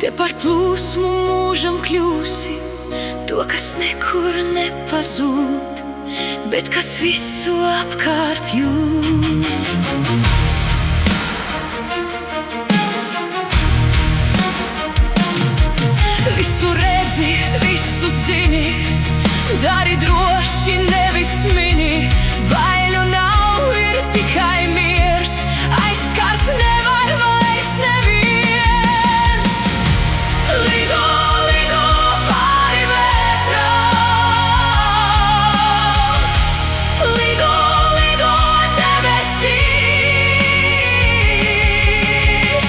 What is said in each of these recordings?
Te par plūsmu mūžam kļūsi, to, kas nekur nepazūd, bet kas visu apkārt jūt. Visu redzi, visu zini, dari droši, nevis mini. Baiļu nav, ir tikai miers, aizskart nevar vairs neviens. Lido, lido pāri vētram, lido, lido debesīs.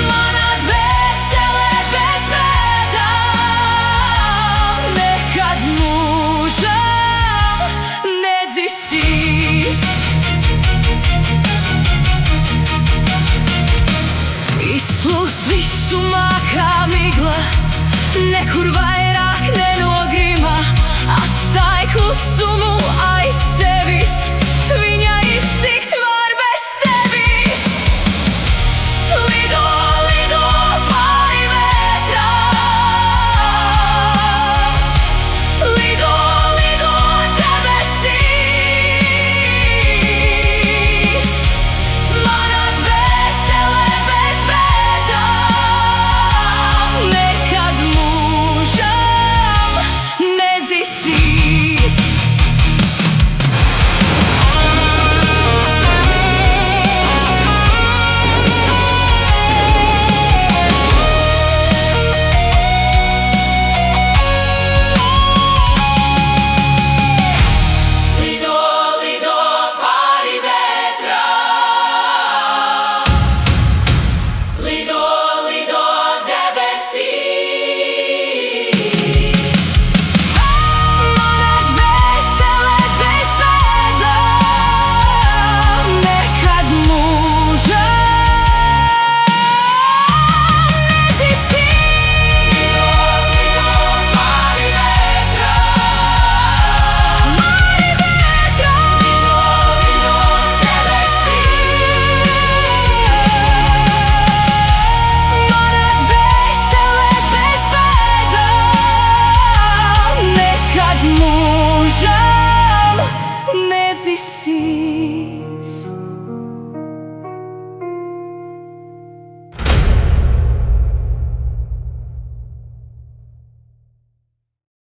Mana dvēsele bez bēdām nekad mūžam nedzisīs. Izplūst visumā kā migla, nekur vairāk nenogrima. Atstāj klusumu aiz sevis, viņa iztikt var bez tevis. Lido, lido pāri vētram, lido, lido debesīs. Mana dvēsele bez bēdām nekad mūžam nedzisīs. Lido, lido pāri vētram, lido, lido debesīs. Mana dvēsele bez bēdām nekad mūžam nedzisīs. Lido, lido pāri vētram, pāri vētram, lido, lido debesīs. Mana dvēsele bez bēdām nekad mūžam nedzisīs.